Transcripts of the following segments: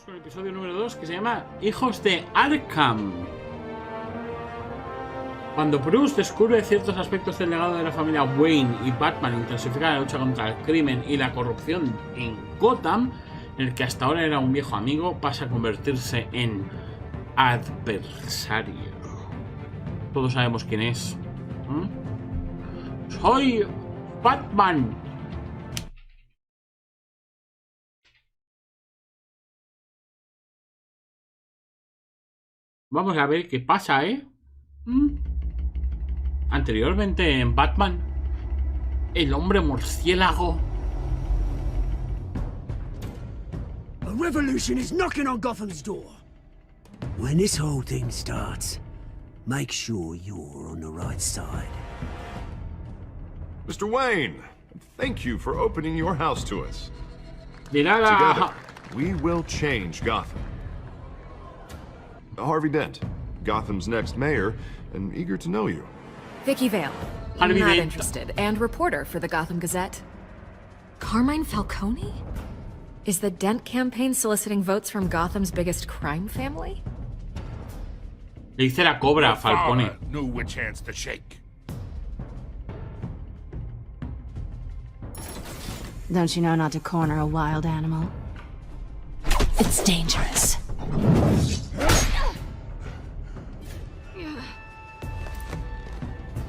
Con el episodio número 2 que se llama Hijos de Arkham. Cuando Bruce descubre ciertos aspectos del legado de la familia Wayne y Batman intensifica la lucha contra el crimen y la corrupción en Gotham, el que hasta ahora era un viejo amigo pasa a convertirse en adversario. Todos sabemos quién es. ¡Soy Batman! Vamos a ver qué pasa, ¿eh? Anteriormente en Batman, el hombre murciélago. A revolution is knocking on Gotham's door. When this whole thing starts, make sure you're on the right side. Mr. Wayne, thank you for opening your house to us. Together, we will change Gotham. Harvey Dent, Gotham's next mayor, and eager to know you. Vicky Vale, Harvey not Dent. interested, and reporter for the Gotham Gazette. Carmine Falcone? Is the Dent campaign soliciting votes from Gotham's biggest crime family? Le dice la cobra a Falcone. Knew which hands to shake. Don't you know not to corner a wild animal? It's dangerous.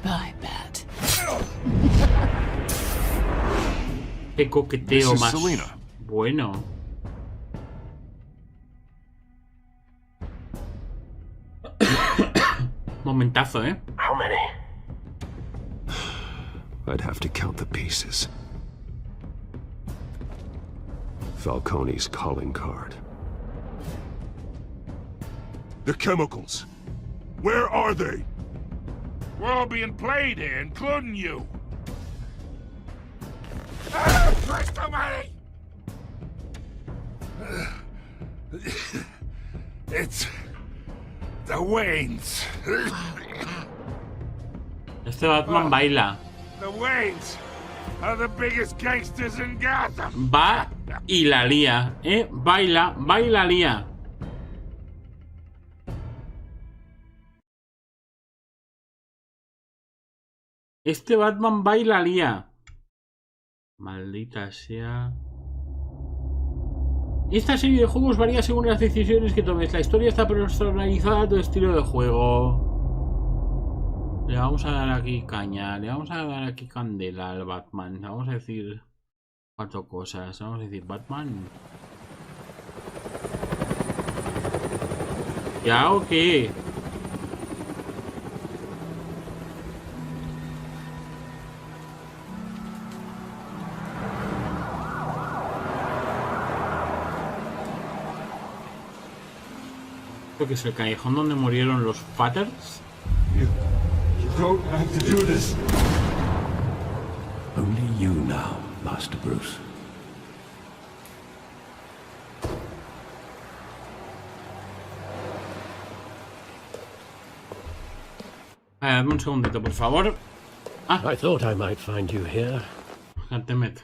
Bye, Bat. Qué coqueteo This is más Selena. bueno. Momentazo, ¿eh? How many? I'd have to count the pieces. Falcone's calling card. The chemicals. Where are they? We're all being played here, including you. Christ almighty! It's the Waynes. Este Batman baila. The Waynes are the biggest gangsters in Gotham. Va y la lía, ¿eh? Baila, baila, lía. Este Batman baila, lía. Maldita sea. Esta serie de juegos varía según las decisiones que tomes. La historia está personalizada a tu estilo de juego. Le vamos a dar aquí caña. Le vamos a dar aquí candela al Batman. Vamos a decir 4 cosas. Vamos a decir Batman. ¿Ya o qué? Creo que es el callejón donde murieron los Fathers. You don't have to do this. Only you now, Master Bruce. Dame un segundito, por favor. I thought I might find you here. Goddammit.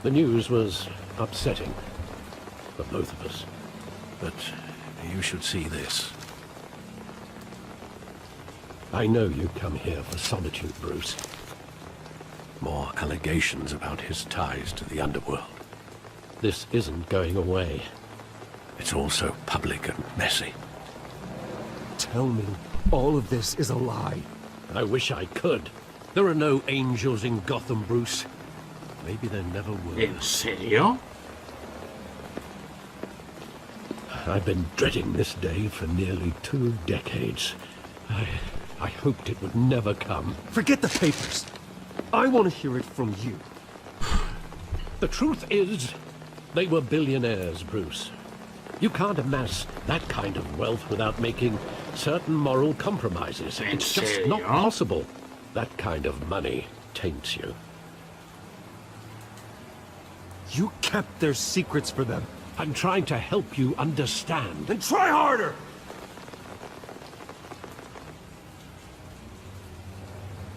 The news was upsetting for both of us. But you should see this. I know you come here for solitude, Bruce. More allegations about his ties to the underworld. This isn't going away. It's also public and messy. Tell me all of this is a lie. I wish I could. There are no angels in Gotham, Bruce. Maybe there never will. ¿En serio? I've been dreading this day for nearly 2 decades. I hoped it would never come. Forget the papers. I want to hear it from you. The truth is, they were billionaires, Bruce. You can't amass that kind of wealth without making certain moral compromises. It's just not possible. That kind of money taints you. You kept their secrets for them. I'm trying to help you understand. Then try harder!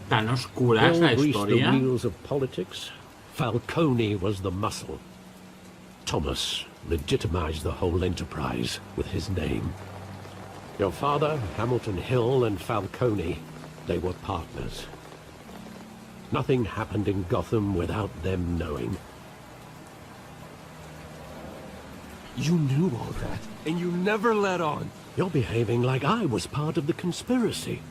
Tan oscura es la Hill greased the historia. wheels of politics. Falcone was the muscle. Thomas legitimized the whole enterprise with his name. Your father, Hamilton Hill, and Falcone, they were partners. Nothing happened in Gotham without them knowing. You knew all that, and you never let on. You're behaving like I was part of the conspiracy.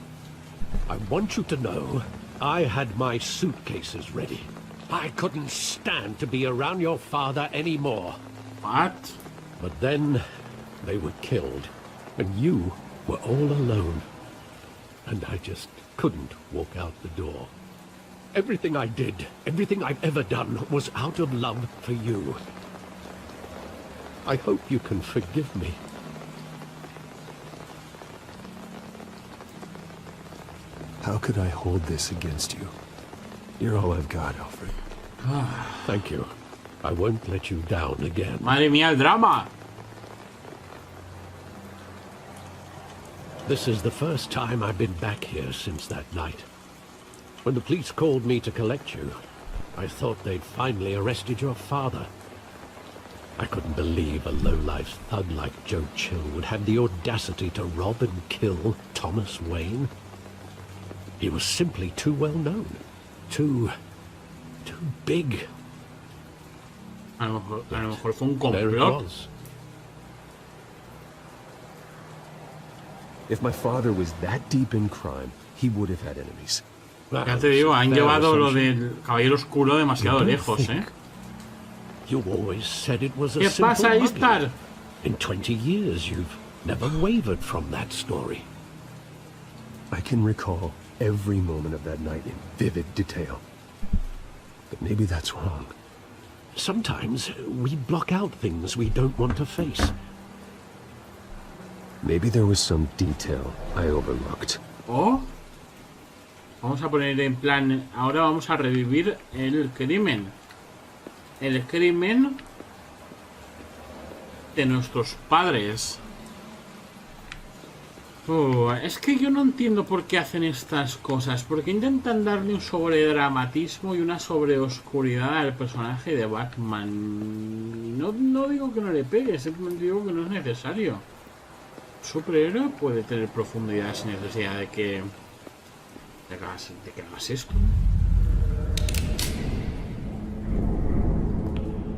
I want you to know, I had my suitcases ready. I couldn't stand to be around your father anymore. What? But then, they were killed, and you were all alone. And I just couldn't walk out the door. Everything I did, everything I've ever done, was out of love for you. I hope you can forgive me. How could I hold this against you? You're all I've got, Alfred. Thank you. I won't let you down again. Madre mía, el drama. This is the first time I've been back here since that night. When the police called me to collect you, I thought they'd finally arrested your father. I couldn't believe a low-life thug like Joe Chill would have the audacity to rob and kill Thomas Wayne. He was simply too well known. Too big. A lo mejor fue un There it complot. was. If my father was that deep in crime, he would have had enemies. Ya te digo, han llevado lo del Caballero Oscuro demasiado lejos, ¿eh? You always said it was a ¿Qué simple pasa, mugging. Istar? In 20 years, you've never wavered from that story. I can recall every moment of that night in vivid detail. But maybe that's wrong. Sometimes we block out things we don't want to face. Maybe there was some detail I overlooked. O vamos a poner en plan, ahora vamos a revivir el crimen. El crimen de nuestros padres. Es que yo no entiendo por qué hacen estas cosas. Porque intentan darle un sobredramatismo y una sobreoscuridad al personaje de Batman. No digo que no le pegue, simplemente digo que no es necesario. Superhéroe puede tener profundidad sin necesidad de que hagas esto.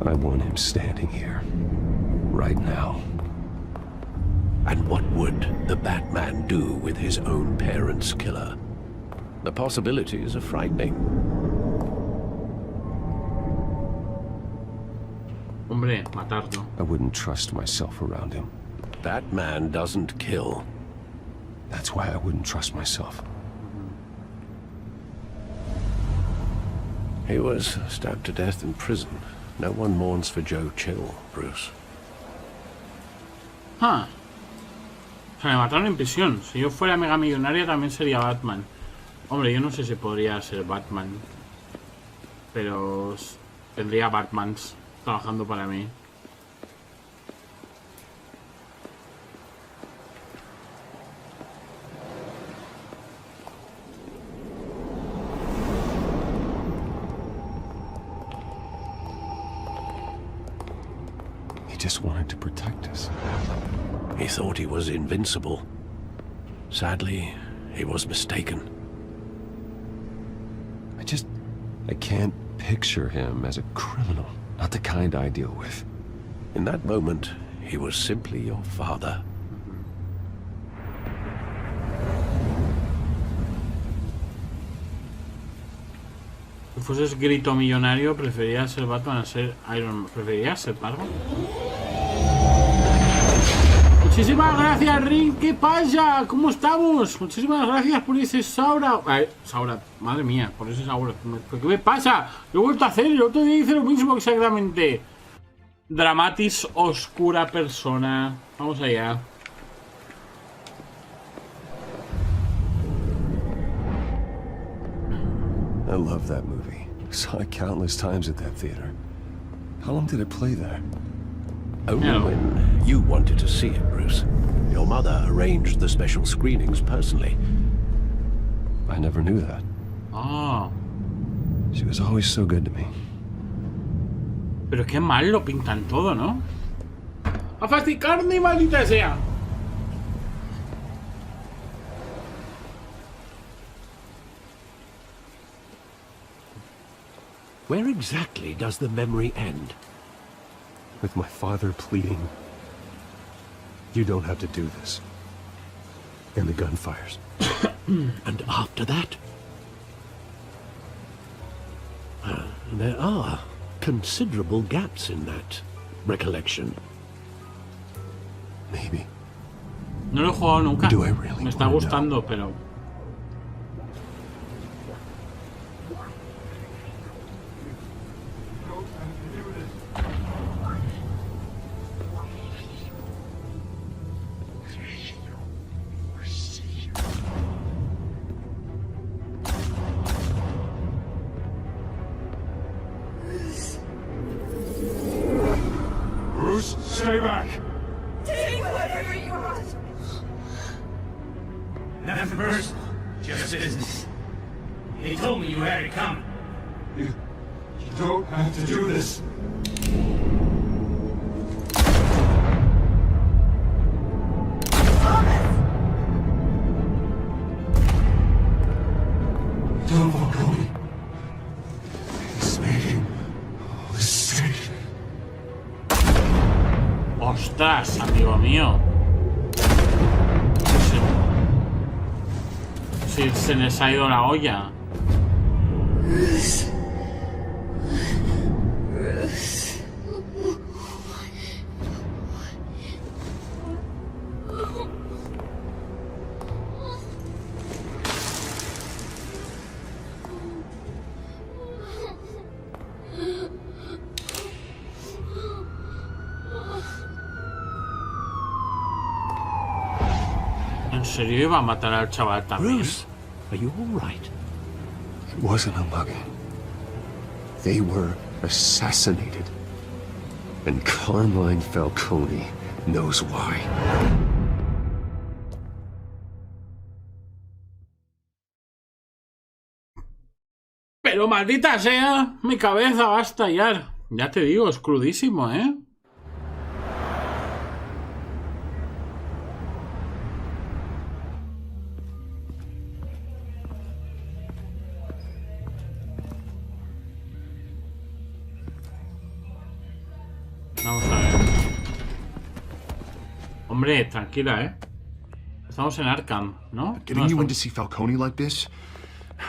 I want him standing here, right now. And what would the Batman do with his own parents' killer? The possibilities are frightening. Hombre, matarlo. I wouldn't trust myself around him. Batman doesn't kill. That's why I wouldn't trust myself. He was stabbed to death in prison. No one mourns for Joe Chill, Bruce. Ah. O sea, me mataron en prisión. Si yo fuera mega millonaria también sería Batman. Hombre, yo no sé si podría ser Batman. Pero tendría Batmans trabajando para mí. He just wanted to protect us. He thought he was invincible. Sadly, he was mistaken. I can't picture him as a criminal. Not the kind I deal with. In that moment, he was simply your father. Si fueses grito millonario, preferirías ser Batman a ser Iron Man. ¿Preferirías ser Batman? Muchísimas gracias, Ring. ¿Qué pasa? ¿Cómo estamos? Muchísimas gracias por ese Saura. Saura, madre mía, por ese Saura. ¿Qué me pasa? Lo he vuelto a hacer. El otro día hice lo mismo exactamente. Dramatis oscura persona. Vamos allá. I love that movie. Saw it countless times at that theater. How long did it play there? Only No. when you wanted to see it, Bruce. Your mother arranged the special screenings personally. I never knew that. Ah. She was always so good to me. Pero qué mal lo pintan todo, ¿no? ¡A fasticarme, maldita sea! Where exactly does the memory end? With my father pleading, "You don't have to do this." And the gunfires. And after that? There are considerable gaps in that recollection. Maybe. No lo he jugado nunca. Do I really Me está wanna gustando, pero... Bruce, stay back! Take whatever you want. Nothing personal, just business. He told me you had it coming. You don't have to do this. Don't follow me. He's making a mistake. ¡Ostras, amigo mío! Si se les ha ido la olla. ¿En serio iba a matar al chaval también? Bruce, are you all right? It wasn't a mugging. They were assassinated. And Carmine Falcone knows why. Pero maldita sea, mi cabeza va a estallar. Ya te digo, es crudísimo, ¿eh? Vamos a ver. Hombre, tranquila, ¿eh? Estamos en Arkham, ¿no? Getting you in to see Falcone like this?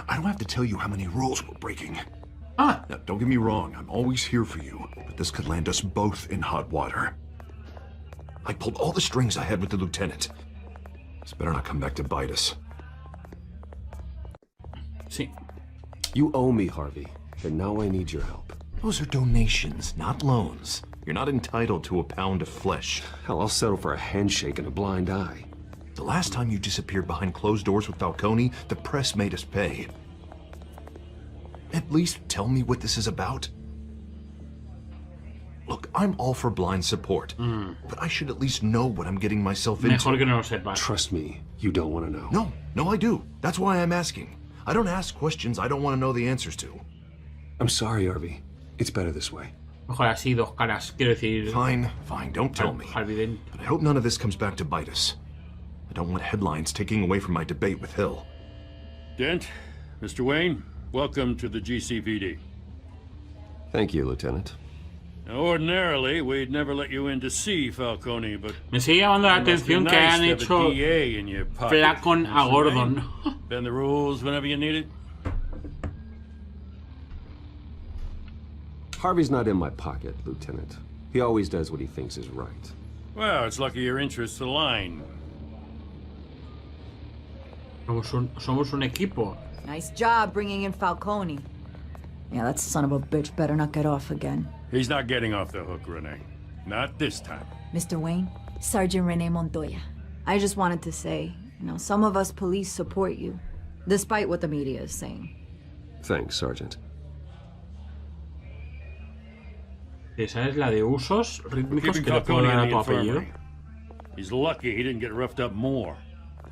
I don't have to tell you how many rules we're breaking. Ah, Now, don't get me wrong, I'm always here for you, but this could land us both in hot water. I pulled all the strings I had with the lieutenant. This better not come back to bite us. sí. You owe me, Harvey, and now I need your help. Those are donations, not loans. You're not entitled to a pound of flesh. Hell, I'll settle for a handshake and a blind eye. The last time you disappeared behind closed doors with Falcone, the press made us pay. At least tell me what this is about. Look, I'm all for blind support, but I should at least know what I'm getting myself into. Mejor que no lo sepas. Trust me, you don't want to know. No, I do. That's why I'm asking. I don't ask questions I don't want to know the answers to. I'm sorry, Harvey. It's better this way. Mejor así, dos caras. Quiero decir... Fine, don't tell me. Harvey Dent. But I hope none of this comes back to bite us. I don't want headlines taking away from my debate with Hill. Dent, Mr. Wayne, welcome to the GCPD. Thank you, Lieutenant. Now, ordinarily, we'd never let you in to see Falcone, but... Me sigue llamando la atención que hayan hecho Flacon a Gordon. Bend the rules whenever you need it. Harvey's not in my pocket, Lieutenant. He always does what he thinks is right. Well, it's lucky your interests align. Somos un equipo. Nice job bringing in Falcone. Yeah, that son of a bitch better not get off again. He's not getting off the hook, Renee. Not this time. Mr. Wayne, Sergeant Renee Montoya. I just wanted to say, some of us police support you, despite what the media is saying. Thanks, Sergeant. Esa es la de usos rítmicos Keeping que le puedo Falcone dar a in tu the apellido. infirmary. He's lucky he didn't get roughed up more.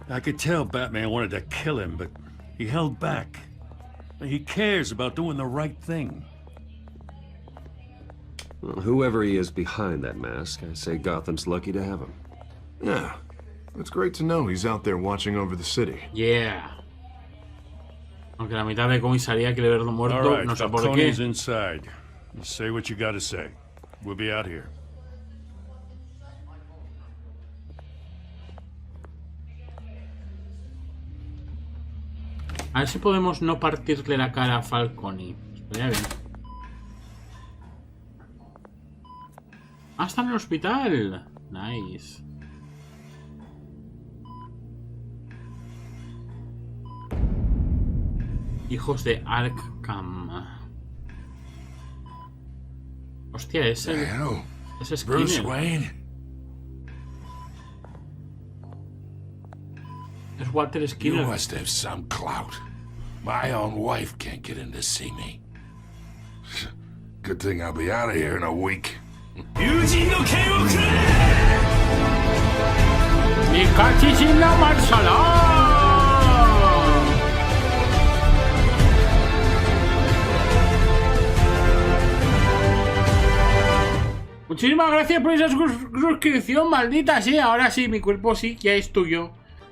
I could tell Batman wanted to kill him, but he held back. He cares about doing the right thing. Well, whoever he is behind that mask, I say Gotham's lucky to have him. Yeah, it's great to know he's out there watching over the city. Yeah. Aunque la mitad de comisaría quiere verlo muerto, All right, no sé por Falcone's qué. inside. You say what you gotta say. We'll be out here. A ver si podemos no partirle la cara a Falcone. Estaría bien. Ah, está en el hospital. Nice. Hijos de Arkham. Hostia, ese es Bruce Skinner. Wayne? Es Walter You Skinner. must have some clout. My own wife can't get in to see me. Good thing I'll be out of here in a week. ¡Mi cachicina Marsalá! Muchísimas gracias por esa suscripción, maldita sea. Ahora sí, mi cuerpo sí ya es tuyo.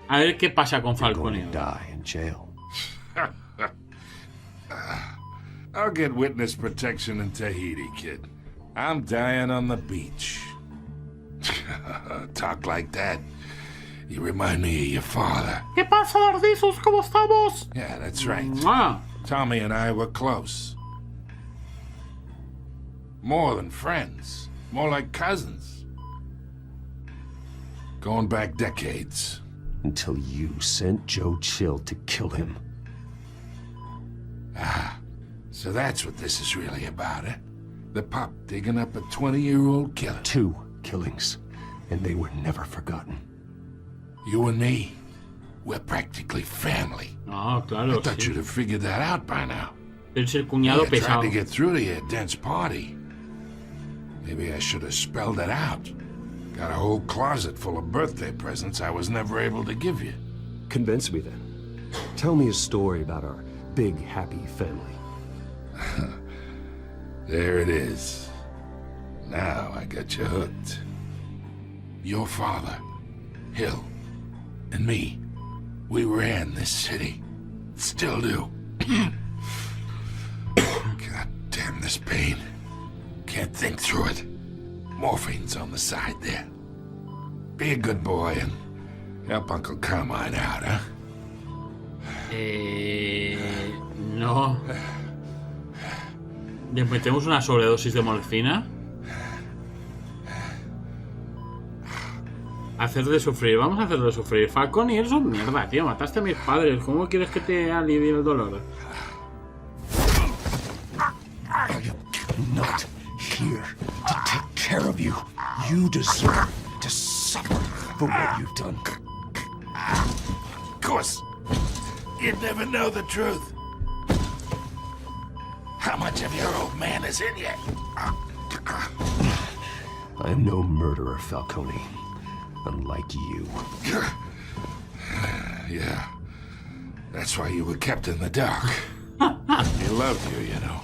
A ver qué pasa con Falcone. I'll get witness protection in Tahiti, kid. I'm dying on the beach. Talk like that. You remind me of your father. ¿Qué pasa, Ardizos? ¿Cómo estamos? Yeah, that's right. Ah. Tommy and I were close. More than friends. More like cousins. Going back decades. Until you sent Joe Chill to kill him. Ah, so that's what this is really about, eh? The pup digging up a 20-year-old killer. 2 killings, and they were never forgotten. You and me, we're practically family. Ah, claro. I thought Sí. you'd have figured that out by now. Eres el cuñado I tried pesado. to get through to your dense party. Maybe I should have spelled it out. Got a whole closet full of birthday presents I was never able to give you. Convince me then. Tell me a story about our big, happy family. There it is. Now I got you hooked. Your father, Hill, and me, we ran this city. Still do. God damn this pain. Can't think through it. Morphine's on the side there. Be a good boy and help Uncle Carmine out, huh? No. ¿Le metemos una sobredosis de morfina? Hacerle sufrir, vamos a hacerle sufrir. Falcone, eres un mierda, tío. Mataste a mis padres. ¿Cómo quieres que te alivie el dolor? Not here to take care of you. You deserve to suffer for what you've done. Of course. You'd never know the truth. How much of your old man is in you? I'm no murderer, Falcone. Unlike you. Yeah. That's why you were kept in the dark. He loved you, you know.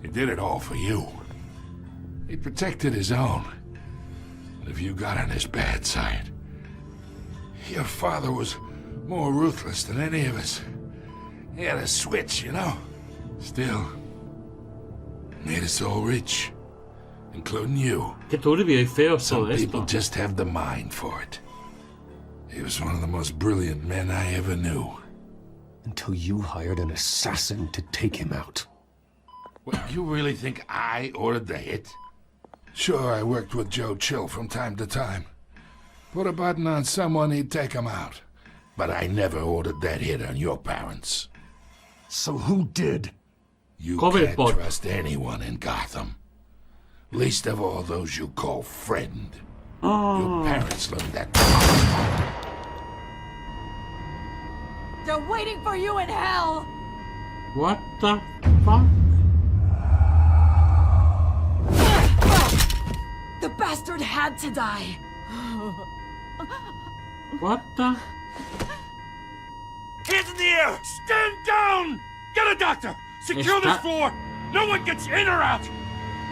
He did it all for you. He protected his own. And if you got on his bad side, your father was more ruthless than any of us. He had a switch, you know. Still, made us all rich, including you. Qué turbio y feo Some todo people esto. just have the mind for it. He was one of the most brilliant men I ever knew. Until you hired an assassin to take him out. Well, you really think I ordered the hit? Sure, I worked with Joe Chill from time to time. Put a button on someone, he'd take him out. But I never ordered that hit on your parents. So who did? You Cover can't pot. trust anyone in Gotham. Least of all those you call friend. Your parents learned that. They're waiting for you in hell! What the fuck? The bastard had to die! What the? Hands in the air! Stand down! Get a doctor! Secure this floor! No one gets in or out!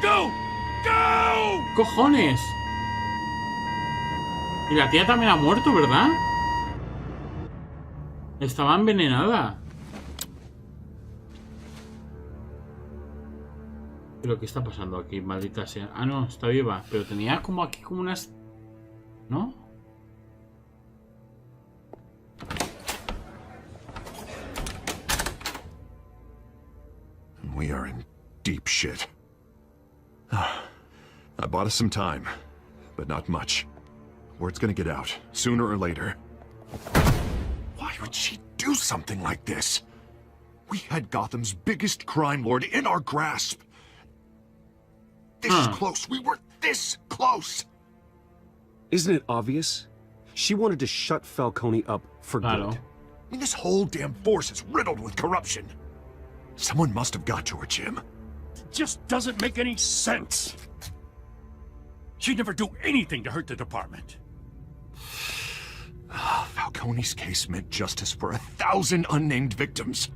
Go! Go! ¡Cojones! Y la tía también ha muerto, ¿verdad? Estaba envenenada. ¿Pero qué está pasando aquí, maldita sea? Ah, no, está viva. Pero tenía como aquí como unas... ¿No? We are in deep shit. I bought us some time, but not much. Word's gonna get out, sooner or later. Why would she do something like this? We had Gotham's biggest crime lord in our grasp. This is close. We were this close. Isn't it obvious? She wanted to shut Falcone up for good. I mean, this whole damn force is riddled with corruption. Someone must have got to her, Jim. It just doesn't make any sense. She'd never do anything to hurt the department. Falcone's case meant justice for 1,000 unnamed victims.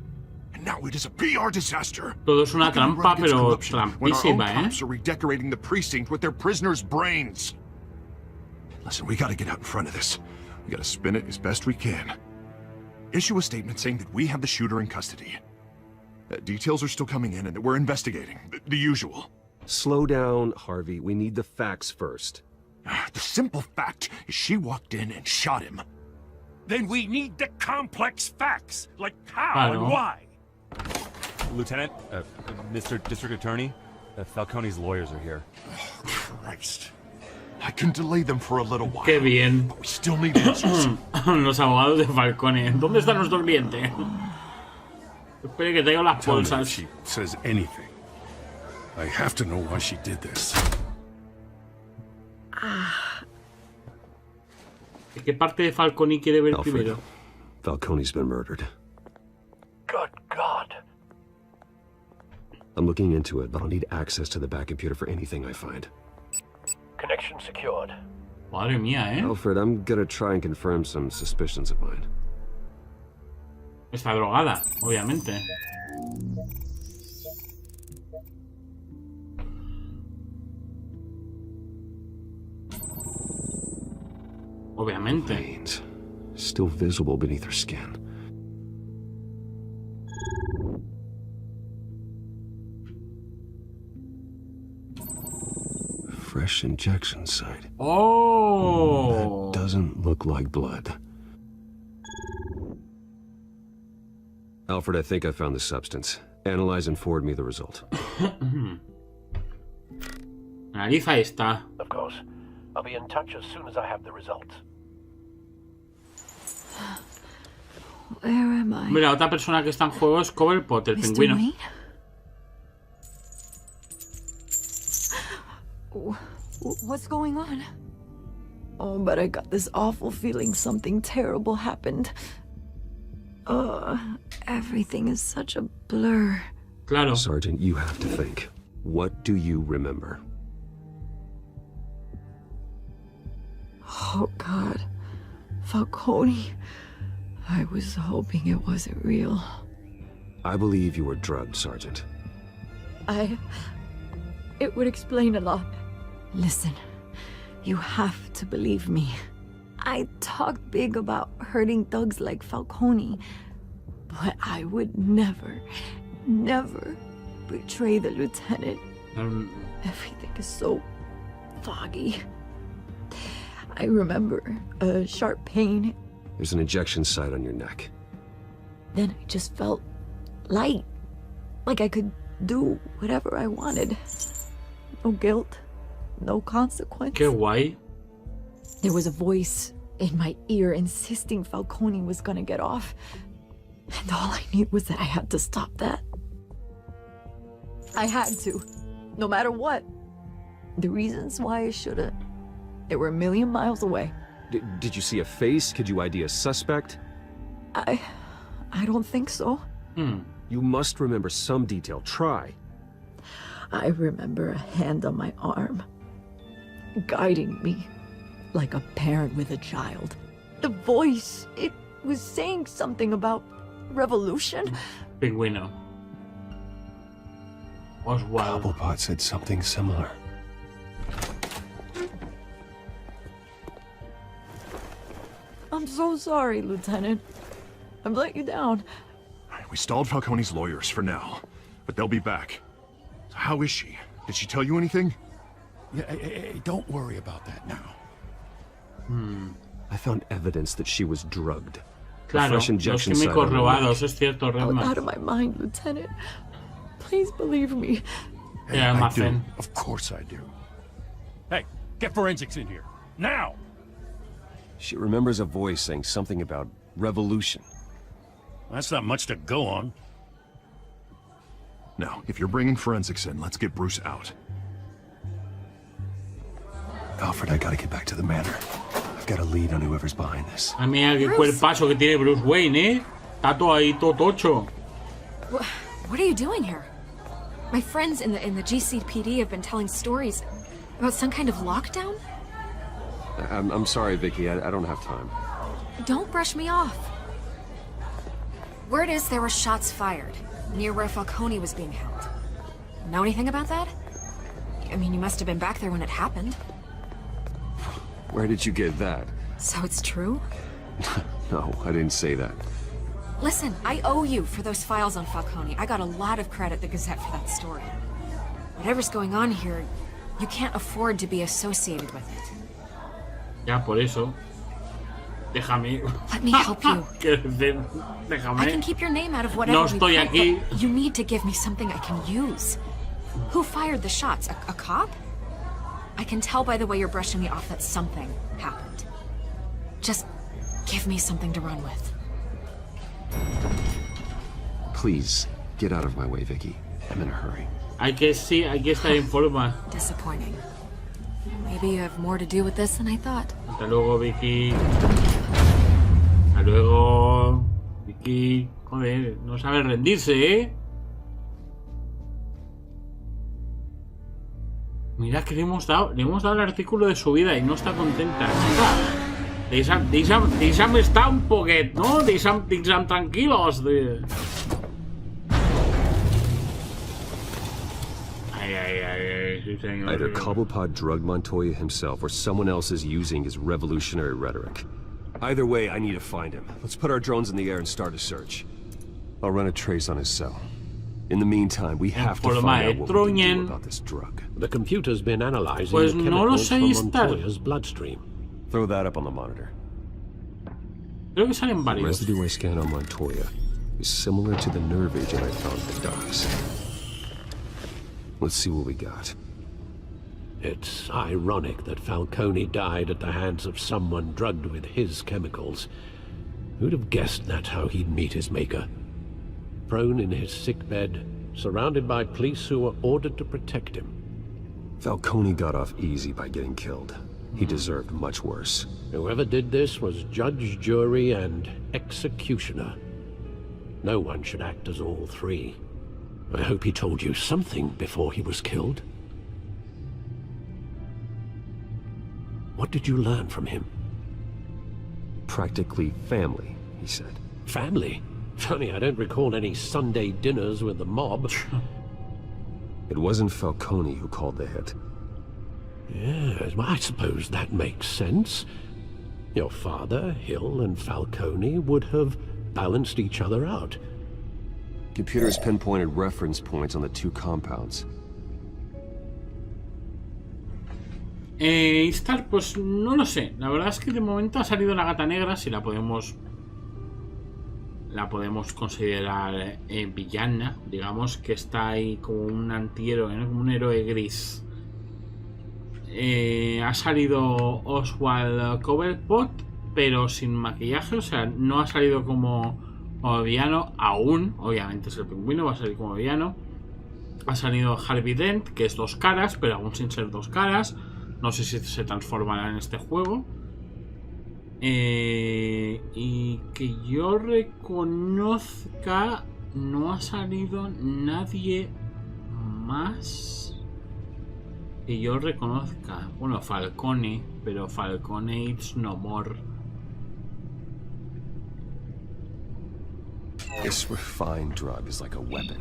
And now it is a PR disaster. Todo es una trampa, pero When our own trampísima, cops are redecorating the precinct with their prisoners' brains. Listen, we gotta get out in front of this. We gotta spin it as best we can. Issue a statement saying that we have the shooter in custody. Details are still coming in and that we're investigating. The usual. Slow down, Harvey. We need the facts first. The simple fact is she walked in and shot him. Then we need the complex facts, like how and why. Lieutenant, Mr. District Attorney, Falcone's lawyers are here. Oh, Christ. I can delay them for a little while. Qué bien. But we still need answers. Los abogados de Falcone. ¿Dónde está nuestro cliente? Espere que traiga las Tell me bolsas. if she says anything. I have to know why she did this. ¿Qué parte de Falcone quiere ver Alfred, primero? Falcone's been murdered. Good God. I'm looking into it, but I'll need access to the back computer for anything I find. Connection secured. Madre mía, ¿eh? Alfred, I'm gonna try and confirm some suspicions of mine. Está drogada, obviamente. Obviamente. Veins, still visible beneath her skin. Fresh injection site. Oh. That doesn't look like blood. Alfred, I think I found the substance. Analyze and forward me the result. Analiza esta. Of course. I'll be in touch as soon as I have the results. Where am I? Mira, otra persona que está en juego es Cobblepot, el pingüino. Wayne? What's going on? Oh, but I got this awful feeling something terrible happened. Everything is such a blur. Claro. Sergeant, you have to think. What do you remember? Oh, God. Falcone. I was hoping it wasn't real. I believe you were drugged, Sergeant. It would explain a lot. Listen, you have to believe me. I talked big about hurting thugs like Falcone, but I would never, never betray the lieutenant. Everything is so foggy. I remember a sharp pain. There's an injection site on your neck. Then I just felt light, like I could do whatever I wanted. No guilt, no consequence. Qué guay. There was a voice in my ear insisting Falcone was gonna get off. And all I knew was that I had to stop that. I had to, no matter what. The reasons why I should've, they were a million miles away. Did you see a face? Could you ID a suspect? I don't think so. You must remember some detail. Try. I remember a hand on my arm, guiding me like a parent with a child. The voice, it was saying something about revolution, Pingüino. Oswald. Cobblepot said something similar. I'm so sorry, Lieutenant. I've let you down. We stalled Falcone's lawyers for now, but they'll be back. So how is she? Did she tell you anything? Yeah, hey, don't worry about that now. I found evidence that she was drugged. Claro, los químicos robados, es cierto, Redman. I'm out of my mind, Lieutenant. Please believe me. Hey, I do. Of course I do. Hey, get forensics in here. Now! She remembers a voice saying something about revolution. That's not much to go on. Now, if you're bringing forensics in, let's get Bruce out. Alfred, I gotta get back to the manor. I've got a lead on whoever's behind this. Ah, mira qué cuerpazo que tiene Bruce Wayne, ¿eh? Está todo ahí, todo tocho. What are you doing here? My friends in the GCPD have been telling stories about some kind of lockdown? I'm sorry, Vicky. I don't have time. Don't brush me off. Word is there were shots fired near where Falcone was being held. Know anything about that? I mean, you must have been back there when it happened. Where did you get that? So it's true? No, I didn't say that. Listen, I owe you for those files on Falcone. I got a lot of credit at the Gazette for that story. Whatever's going on here, you can't afford to be associated with it. Ya, por eso. Déjame. Let me help you. Déjame. I can keep your name out of whatever No we estoy can, aquí. but you need to give me something I can use. Who fired the shots? A cop? I can tell by the way you're brushing me off that something happened. Just give me something to run with. Please, get out of my way, Vicky. I'm in a hurry. Hay que estar en forma. Disappointing. Maybe you have more to do with this than I thought. Hasta luego, Vicky. Hasta luego. Vicky. Joder, no sabe rendirse, ¿eh? Mira que le hemos dado el artículo de su vida y no está contenta, chica. Deixa'm estar un poquet, no? Deixa'm tranquilos. Either Cobblepot drugged Montoya himself or someone else is using his revolutionary rhetoric. Either way, I need to find him. Let's put our drones in the air and start a search. I'll run a trace on his cell. In the meantime, we have to find out what we can do about this drug. The computer's been analyzing the chemicals from Montoya's bloodstream. Throw that up on the monitor. Creo que salen The varios. residue I scanned on Montoya is similar to the nerve agent I found at the docks. Let's see what we got. It's ironic that Falcone died at the hands of someone drugged with his chemicals. Who'd have guessed that's how he'd meet his maker? Prone in his sickbed, surrounded by police who were ordered to protect him. Falcone got off easy by getting killed. He deserved much worse. Whoever did this was judge, jury, and executioner. No one should act as all three. I hope he told you something before he was killed. What did you learn from him? Practically family, he said. Family? Funny, I don't recall any Sunday dinners with the mob. It wasn't Falcone who called the hit. Yes, well, I suppose that makes sense. Your father, Hill, and Falcone would have balanced each other out. Computers pinpointed reference points on the two compounds. Star, pues no lo sé. La verdad es que de momento ha salido la gata negra, si la podemos considerar villana, digamos, que está ahí como un antihéroe, ¿no? Como un héroe gris. Ha salido Oswald Cobblepot, pero sin maquillaje, o sea, no ha salido como villano aún. Obviamente es el pingüino, va a salir como villano. Ha salido Harvey Dent, que es dos caras, pero aún sin ser dos caras. No sé si se transformará en este juego. Y que yo reconozca, no ha salido nadie más que yo reconozca. Bueno, Falcone, pero Falcone it's no more. This refined drug is like a weapon.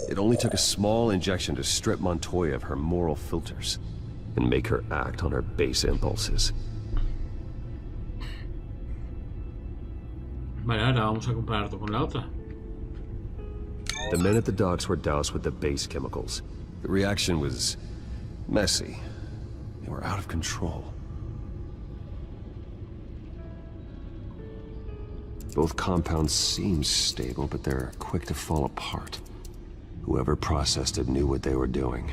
It only took a small injection to strip Montoya of her moral filters and make her act on her base impulses. Vale, ahora vamos a compararlo con la otra. The men at the docks were doused with the base chemicals. The reaction was messy. They were out of control. Both compounds seem stable, but they're quick to fall apart. Whoever processed it knew what they were doing.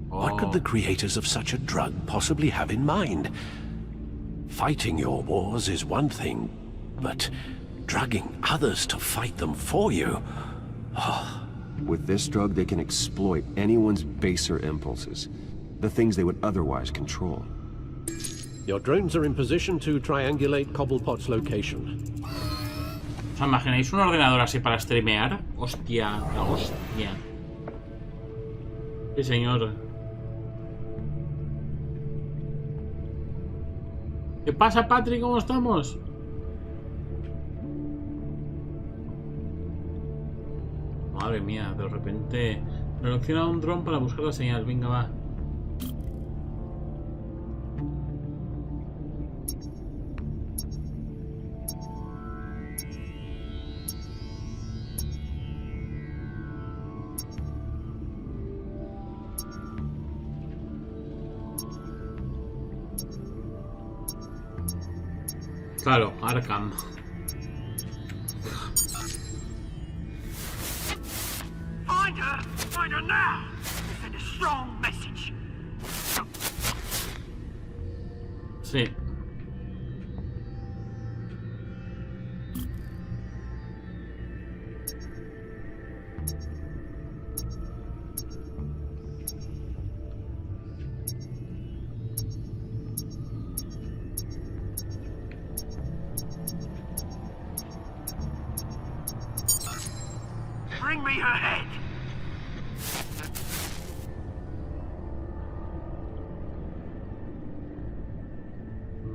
What could the creators of such a drug possibly have in mind? Fighting your wars is one thing, but drugging others to fight them for you... With this drug, they can exploit anyone's baser impulses. The things they would otherwise control. Your drones are in position to triangulate Cobblepot's location. ¿Os imagináis un ordenador así para streamear? Hostia, la hostia. Sí, señor. ¿Qué pasa, Patrick? ¿Cómo estamos? Madre mía, de repente selecciona un dron para buscar la señal. Venga, va. Claro, Arkham. Find her now! Send a strong message. Sí. Bring me her head.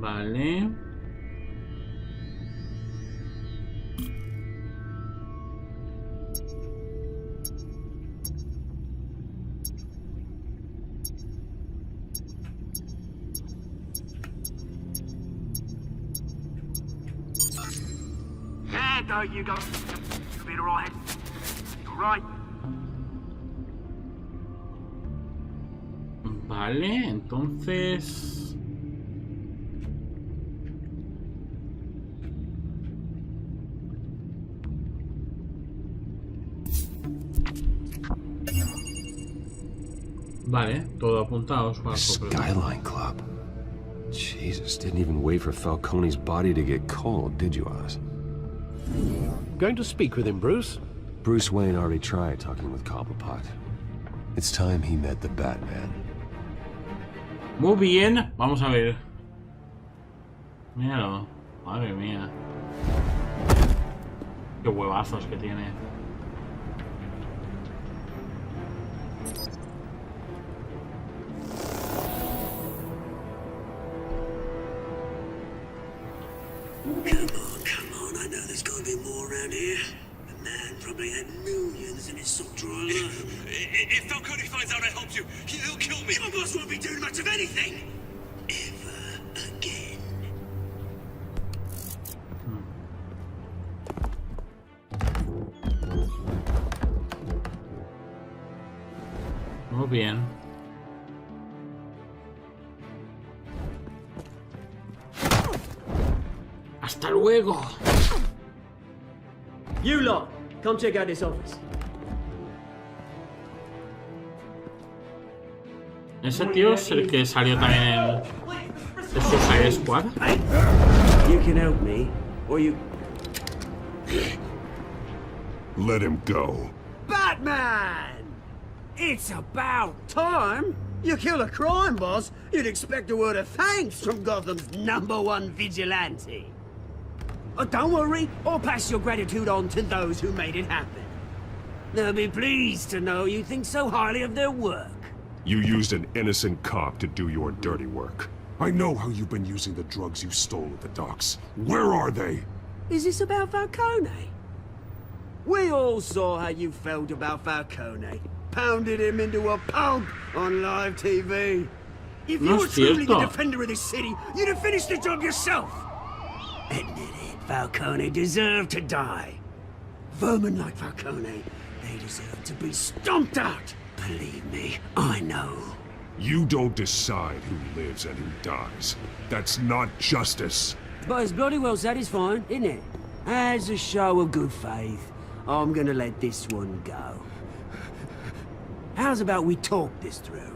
Vale. There you go. You'll be alright. Alright. Vale, entonces... Vale, todo apuntados para Skyline Club. Jesus, didn't even wait for Falcone's body to get cold, did you, Oz? Going to speak with him, Bruce? Bruce Wayne already tried talking with Cobblepot. It's time he met the Batman. Muy bien, vamos a ver. Míralo, madre mía. Qué huevazos que tiene. Come on, I know there's gotta be more around here. The man probably had millions in his sock drawer alone. If Falcone finds out I helped you, he'll kill me. My boss won't be doing much of anything. Ever again. Muy bien. Hasta luego. You lot, come check out this office. Ese tío es el que salió también en el Suicide Squad. You can help me, or you... Let him go. Batman! It's about time. You kill a crime boss, you'd expect a word of thanks from Gotham's #1 vigilante. Don't worry, I'll pass your gratitude on to those who made it happen. They'll be pleased to know you think so highly of their work. You used an innocent cop to do your dirty work. I know how you've been using the drugs you stole at the docks. Where are they? Is this about Falcone? We all saw how you felt about Falcone. Pounded him into a pulp on live TV. If you were truly the defender of this city, you'd have finished the job yourself. Admit it, Falcone deserved to die. Vermin like Falcone, they deserve to be stomped out. Believe me, I know. You don't decide who lives and who dies. That's not justice. But it's bloody well satisfying, isn't it? As a show of good faith, I'm gonna let this one go. How's about we talk this through?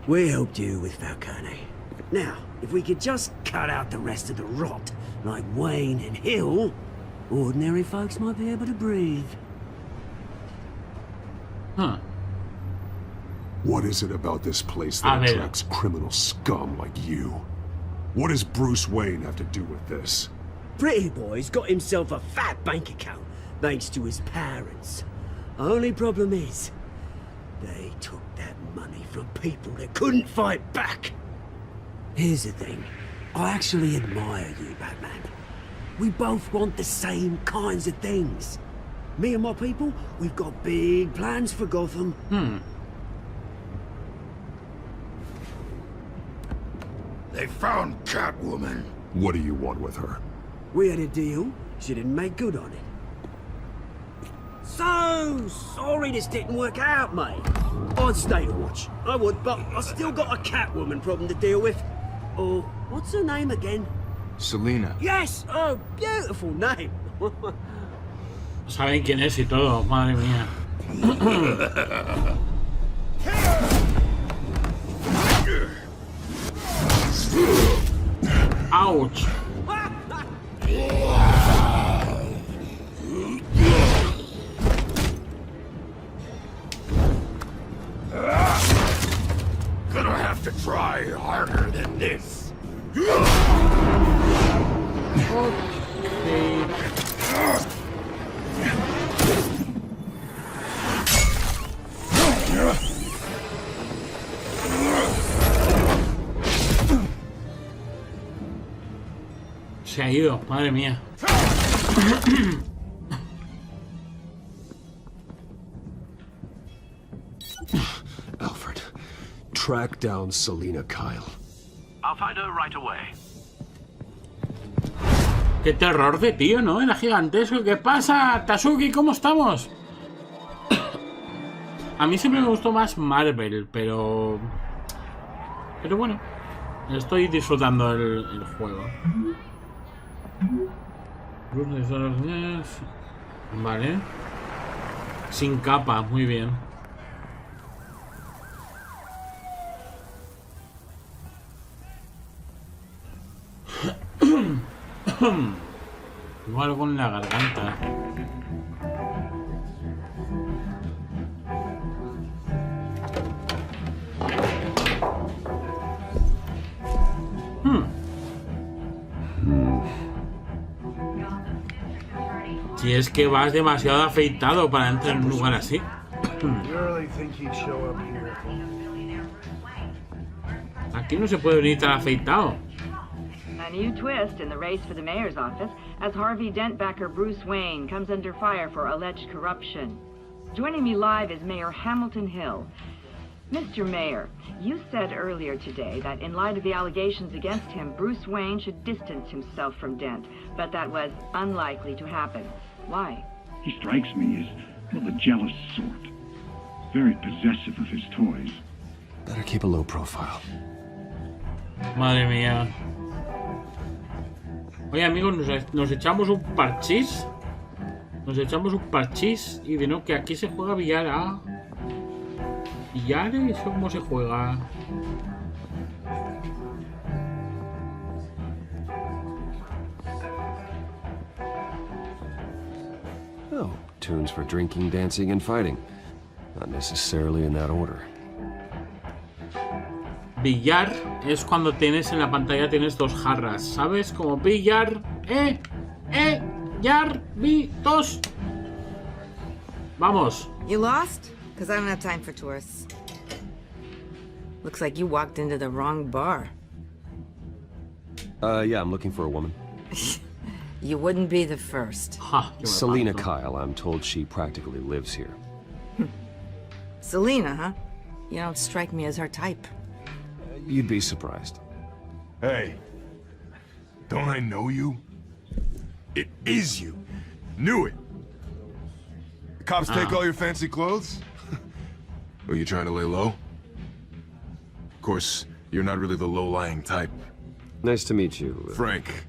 We helped you with Falcone. Now, if we could just cut out the rest of the rot, like Wayne and Hill, ordinary folks might be able to breathe. Huh. What is it about this place that attracts criminal scum like you? What does Bruce Wayne have to do with this? Pretty Boy's got himself a fat bank account, thanks to his parents. Only problem is, they took that money from people that couldn't fight back. Here's the thing. I actually admire you, Batman. We both want the same kinds of things. Me and my people, we've got big plans for Gotham. They found Catwoman. What do you want with her? We had a deal. She didn't make good on it. So sorry this didn't work out, mate. I'd stay to watch. I would, but I still got a Catwoman problem to deal with. Oh, what's her name again? Selina. Yes! Oh, beautiful name. Saben quién es y todo, madre mía. Ouch. Gonna have to try harder than this. Se ha ido, madre mía. Alfred, track down Selina Kyle. I'll find her right away. Qué terror de tío, ¿no? Era gigantesco. ¿Qué pasa, Tasuki? ¿Cómo estamos? A mí siempre me gustó más Marvel, pero bueno, estoy disfrutando el juego. Vale. Sin capa, muy bien. Tengo algo en la garganta. Si es que vas demasiado afeitado para entrar en un lugar así. Aquí no se puede venir tan afeitado. A new twist in the race for the mayor's office as Harvey Dent-backer Bruce Wayne comes under fire for alleged corruption. Joining me live is Mayor Hamilton Hill. Mr. Mayor, you said earlier today that in light of the allegations against him, Bruce Wayne should distance himself from Dent, but that was unlikely to happen. Why? He strikes me as, well, the jealous sort. Very possessive of his toys. Better keep a low profile. Madre mía. Oye, amigos, nos echamos un parchís. Nos echamos un parchís y de no, que aquí se juega billar. ¿Ah? ¿Billar? ¿Eso cómo se juega? Oh, tunes for drinking, dancing, and fighting. Not necessarily in that order. Billar es cuando tienes en la pantalla tienes dos jarras, ¿sabes? Como billar, yar, dos. Vamos. You lost? Because I don't have time for tourists. Looks like you walked into the wrong bar. Yeah, I'm looking for a woman. You wouldn't be the first. Ha, Selena Kyle, I'm told she practically lives here. Selena, huh? You don't strike me as her type. You'd be surprised. Hey, don't I know you? It is you. Knew it. The cops take all your fancy clothes? Are you trying to lay low? Of course, you're not really the low-lying type. Nice to meet you. Frank.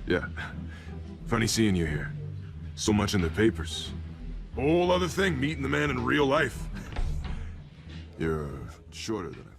Yeah. Funny seeing you here. So much in the papers. Whole other thing, meeting the man in real life. You're shorter than I